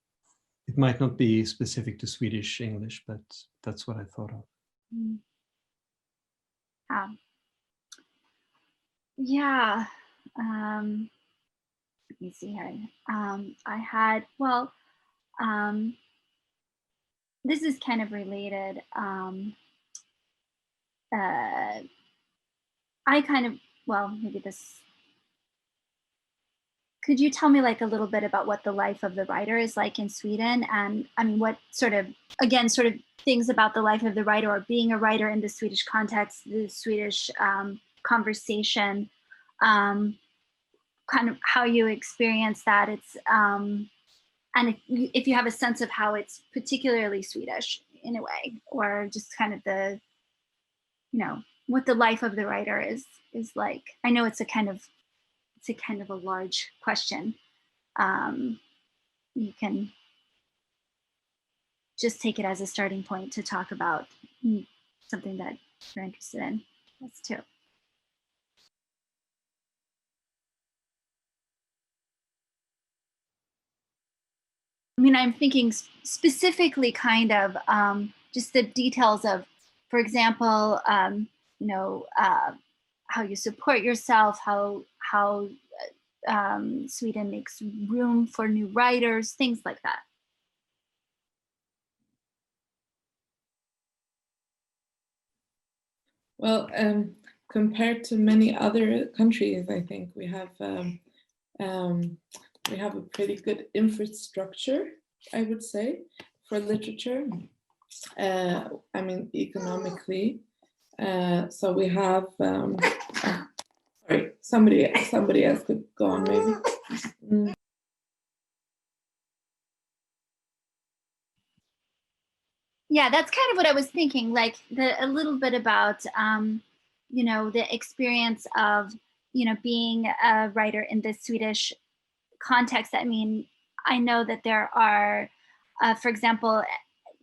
It might not be specific to Swedish English, but that's what I thought of. Yeah. Let me see here. I had, well, this is kind of related. I kind of, well, maybe this, could you tell me like a little bit about what the life of the writer is like in Sweden? And I mean, what sort of, again, sort of things about the life of the writer or being a writer in the Swedish context, the Swedish conversation, kind of how you experience that. It's, and if you have a sense of how it's particularly Swedish in a way, or just kind of the, you know, what the life of the writer is like. I know it's a kind of a large question. You can just take it as a starting point to talk about something that you're interested in. That's too. I mean, I'm thinking specifically kind of just the details of, for example, you know, how you support yourself, how Sweden makes room for new writers, things like that. Well, compared to many other countries, I think we have a pretty good infrastructure, I would say, for literature. I mean, economically. So we have. Sorry, somebody else could go on, maybe. Yeah, that's kind of what I was thinking, like a little bit about, you know, the experience of, you know, being a writer in the Swedish context. I mean, I know that there are, for example,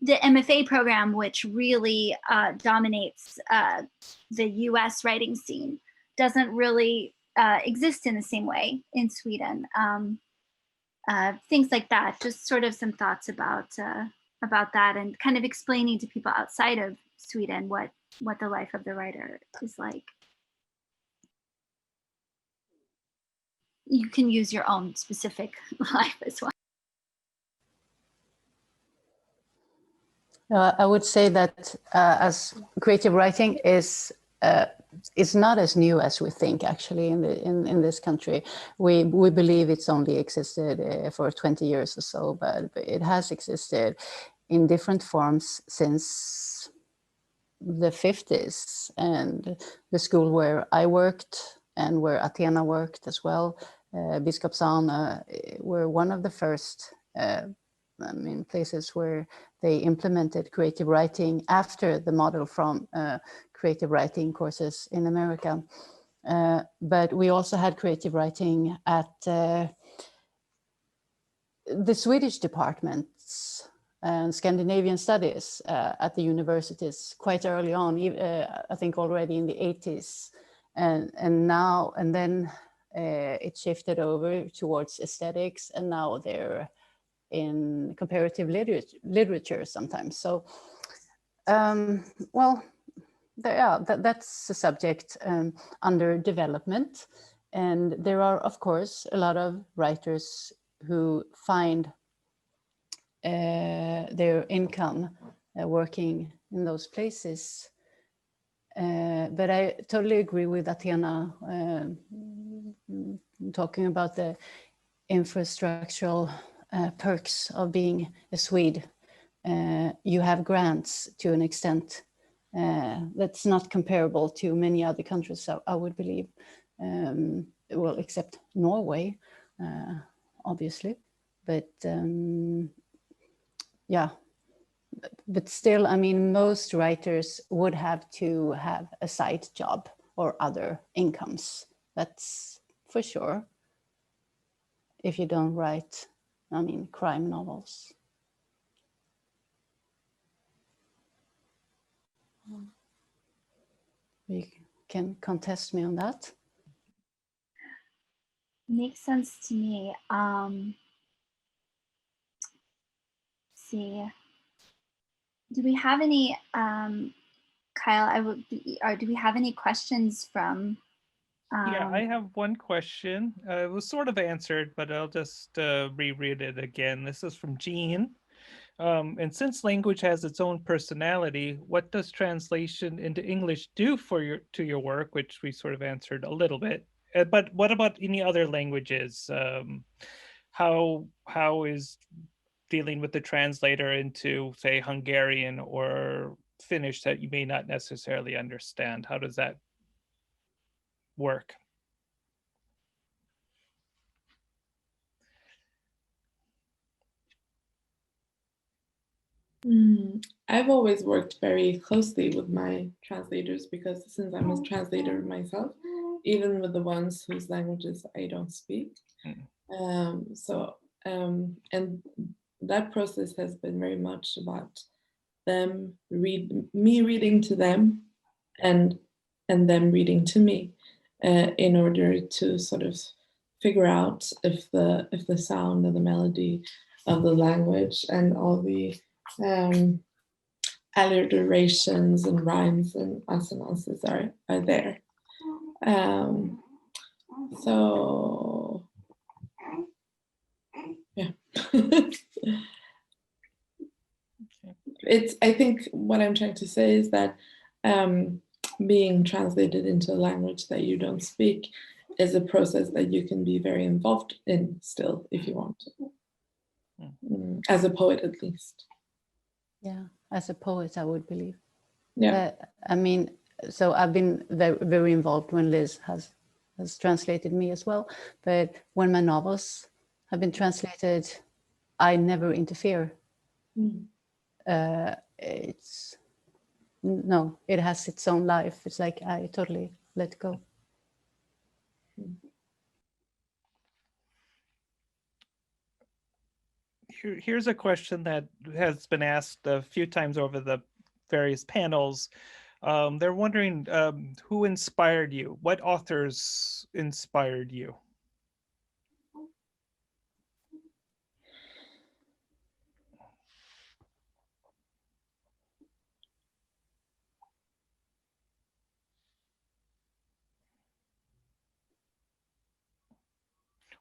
the MFA program, which really dominates the US writing scene, doesn't really exist in the same way in Sweden. Things like that, just sort of some thoughts about that, and kind of explaining to people outside of Sweden what the life of the writer is like. You can use your own specific life as well. I would say that as creative writing is not as new as we think. Actually, in this country, we believe it's only existed for 20 years or so, but it has existed in different forms since the 50s. And the school where I worked and where Athena worked as well, Biskopsson, were one of the first places where they implemented creative writing after the model from creative writing courses in America. But we also had creative writing at the Swedish departments and Scandinavian studies at the universities quite early on, I think already in the 80s. And then it shifted over towards aesthetics, and now they're in comparative literature sometimes. So, well, that's a subject under development. And there are, of course, a lot of writers who find their income working in those places. But I totally agree with Athena talking about the infrastructural perks of being a Swede. You have grants to an extent that's not comparable to many other countries, so I would believe. Well, except Norway, obviously. But yeah, but still, I mean, most writers would have to have a side job or other incomes. That's for sure. If you don't write, I mean, crime novels. You can contest me on that. Makes sense to me. See, do we have any, Kyle? Do we have any questions from Yeah, I have one question. It was sort of answered, but I'll just reread it again. This is from Jean. And since language has its own personality, what does translation into English do for your work, which we sort of answered a little bit. But what about any other languages? How is dealing with the translator into, say, Hungarian or Finnish that you may not necessarily understand? How does that work? I've always worked very closely with my translators because since I'm a translator myself, even with the ones whose languages I don't speak. And that process has been very much about me reading to them and them reading to me in order to sort of figure out if the sound and the melody of the language and all the alliterations and rhymes and assonances are there. So yeah. I think what I'm trying to say is that being translated into a language that you don't speak is a process that you can be very involved in still if you want to, as a poet at least. Yeah, as a poet, I would believe. Yeah. I mean, so I've been very, very involved when Liz has translated me as well. But when my novels have been translated, I never interfere. It has its own life. It's like I totally let go. Here's a question that has been asked a few times over the various panels. They're wondering who inspired you? What authors inspired you?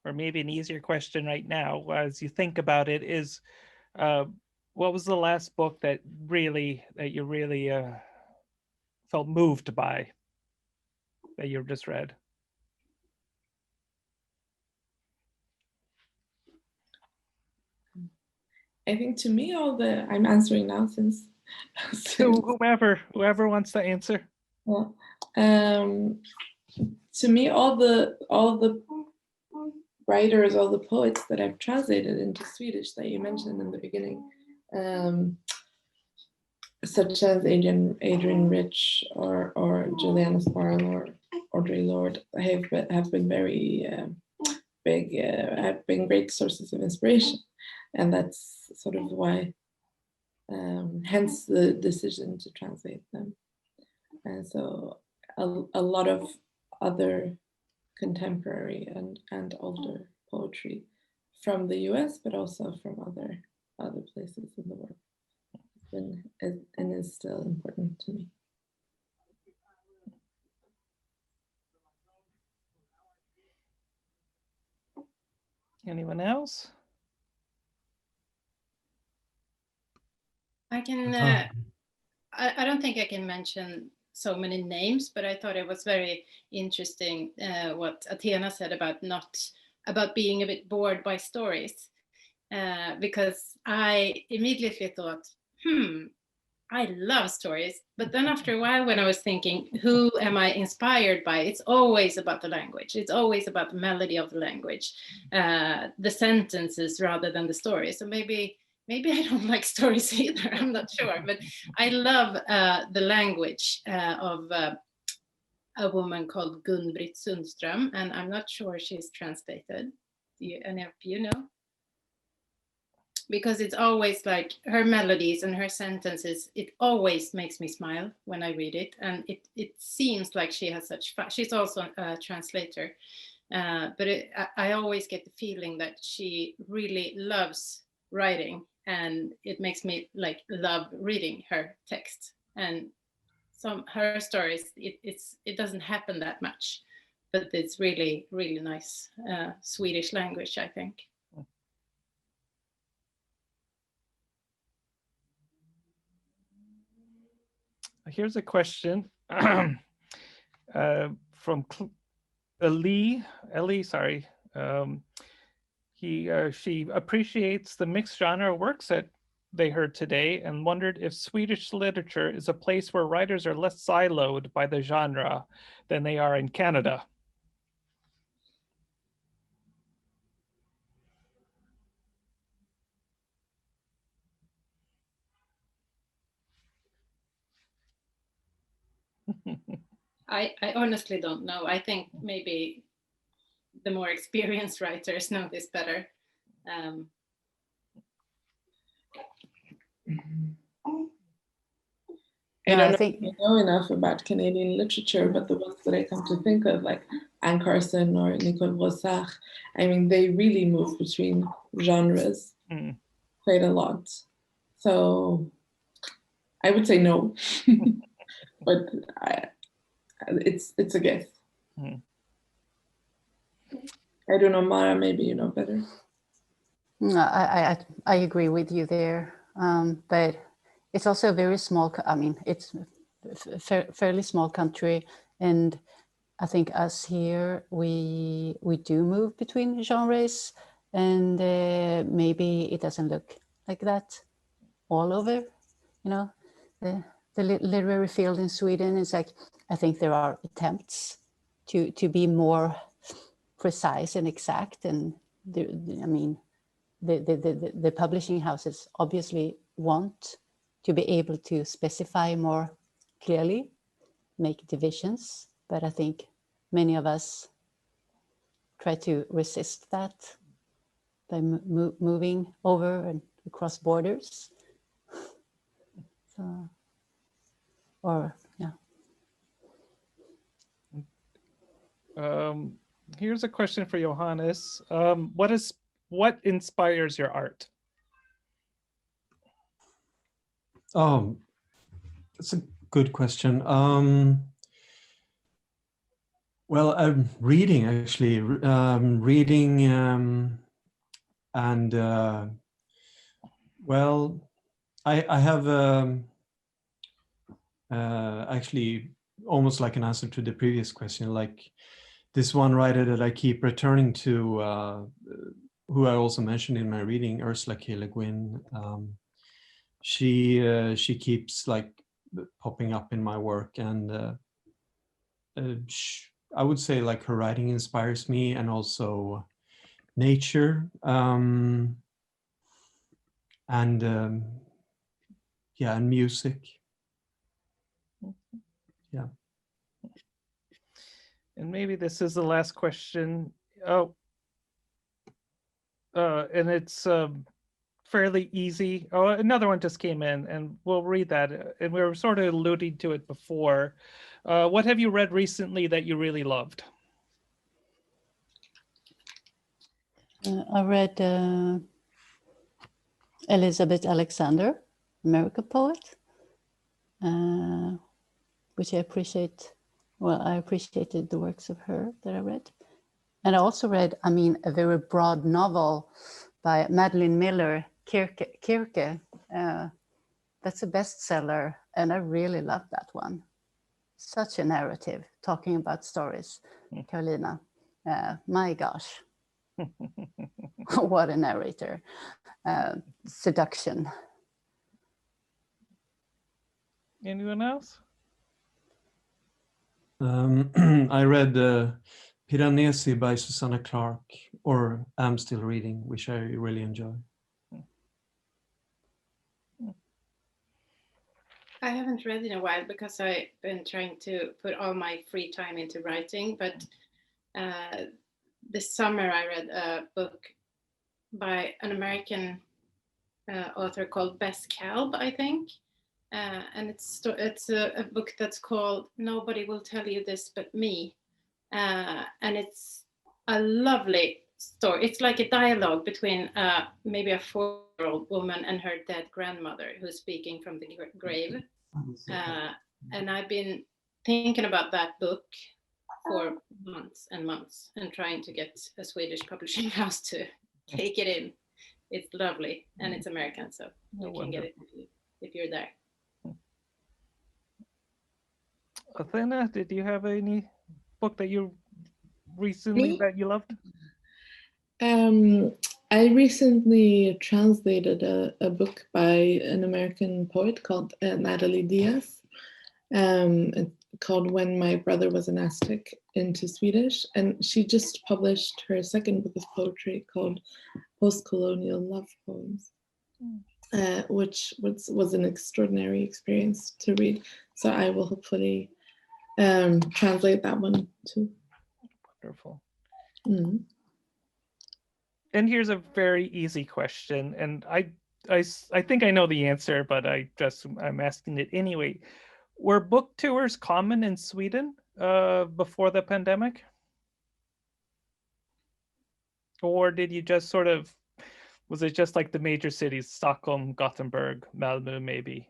Or maybe an easier question right now, as you think about it, is what was the last book that you really felt moved by, that you just read? I think to me, I'm answering now since whoever wants to answer. Well, to me, all the writers, all the poets that I've translated into Swedish that you mentioned in the beginning, such as Adrian Rich or Juliana Sparrow or Audre Lorde, have been very big, have been great sources of inspiration, and that's sort of why, hence the decision to translate them. And so a lot of other contemporary and older poetry from the US, but also from other places in the world, and is still important to me. Anyone else? I can. I don't think I can mention so many names, but I thought it was very interesting what Athena said about being a bit bored by stories, because I immediately thought, I love stories. But then after a while, when I was thinking, who am I inspired by? It's always about the language. It's always about the melody of the language, the sentences rather than the story. So maybe I don't like stories either. I'm not sure, but I love the language of a woman called Gun-Britt Sundström, and I'm not sure she's translated. Any of you know? Because it's always like her melodies and her sentences, it always makes me smile when I read it. And it seems like she has such fun. She's also a translator, but I always get the feeling that she really loves writing, and it makes me like love reading her text. And her stories, it doesn't happen that much, but it's really, really nice Swedish language, I think. Here's a question from Ellie, sorry. She appreciates the mixed genre works that they heard today and wondered if Swedish literature is a place where writers are less siloed by the genre than they are in Canada. I honestly don't know. I think maybe the more experienced writers know this better. I don't think I know enough about Canadian literature, but the ones that I come to think of, like Anne Carson or Nicole Brossard, I mean, they really move between genres quite a lot. So I would say no, but it's a guess. I don't know, Mara, maybe you know better. I agree with you there, but it's also a very small, I mean, it's a fairly small country, and I think us here, we do move between genres, and maybe it doesn't look like that all over, you know. The literary field in Sweden is like, I think there are attempts to be more precise and exact, and I mean, the publishing houses obviously want to be able to specify more clearly, make divisions, but I think many of us try to resist that by moving over and across borders. So, or yeah. Here's a question for Johannes. What inspires your art? That's a good question. Well, I'm reading actually, reading and well, I have actually almost like an answer to the previous question, like this one writer that I keep returning to, who I also mentioned in my reading, Ursula K. Le Guin. She keeps like popping up in my work, and I would say like her writing inspires me, and also nature, and yeah, and music. Yeah. And maybe this is the last question. And it's fairly easy. Oh, another one just came in, and we'll read that. And we were sort of alluding to it before. What have you read recently that you really loved? I read Elizabeth Alexander, American poet, which I appreciate. Well, I appreciated the works of her that I read. And I also read, I mean, a very broad novel by Madeline Miller, Kirke. That's a bestseller, and I really love that one. Such a narrative, talking about stories. Carolina, my gosh. What a narrator. Seduction. Anyone else? I read Piranesi by Susanna Clark, or am still reading, which I really enjoy. I haven't read in a while because I've been trying to put all my free time into writing, but this summer I read a book by an American author called Bess Kalb, I think. And it's a book that's called Nobody Will Tell You This But Me. And it's a lovely story. It's like a dialogue between maybe a 4-year-old woman and her dead grandmother who's speaking from the grave. And I've been thinking about that book for months and months and trying to get a Swedish publishing house to take it in. It's lovely, and it's American, so you can get it if you're there. Athena, did you have any book that you recently that you loved? I recently translated a book by an American poet called Natalie Diaz, called When My Brother Was an Aztec into Swedish. And she just published her second book of poetry called Post-Colonial Love Poems, which was an extraordinary experience to read. So I will hopefully translate that one too. Wonderful. Mm-hmm. And here's a very easy question, and I think I know the answer, but I'm asking it anyway. Were book tours common in Sweden before the pandemic? Or did you just sort of, was it just like the major cities, Stockholm, Gothenburg, Malmö, maybe?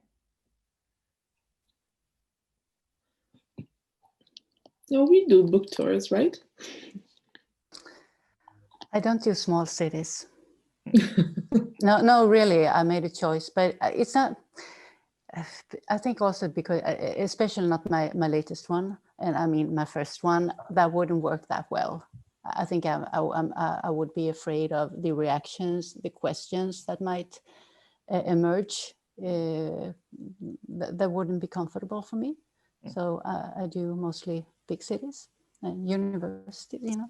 No, we do book tours, right? I don't do small cities. No, really, I made a choice, but it's not. I think also because, especially not my latest one, and I mean my first one, that wouldn't work that well. I think I would be afraid of the reactions, the questions that might emerge. That wouldn't be comfortable for me. So I do mostly big cities and universities, you know.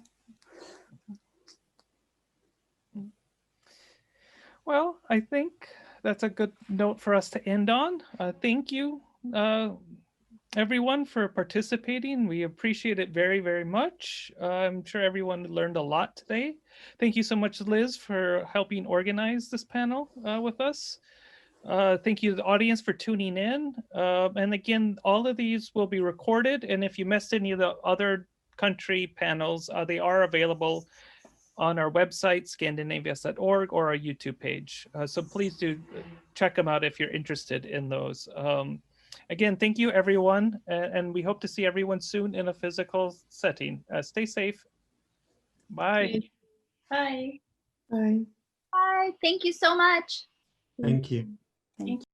Well, I think that's a good note for us to end on. Thank you, everyone, for participating. We appreciate it very, very much. I'm sure everyone learned a lot today. Thank you so much, Liz, for helping organize this panel with us. Thank you to the audience for tuning in. And again, all of these will be recorded. And if you missed any of the other country panels, they are available on our website, scandinavias.org, or our YouTube page. So please do check them out if you're interested in those. Again, thank you, everyone. And we hope to see everyone soon in a physical setting. Stay safe. Bye. Bye. Bye. Bye. Thank you so much. Thank you. Thank you.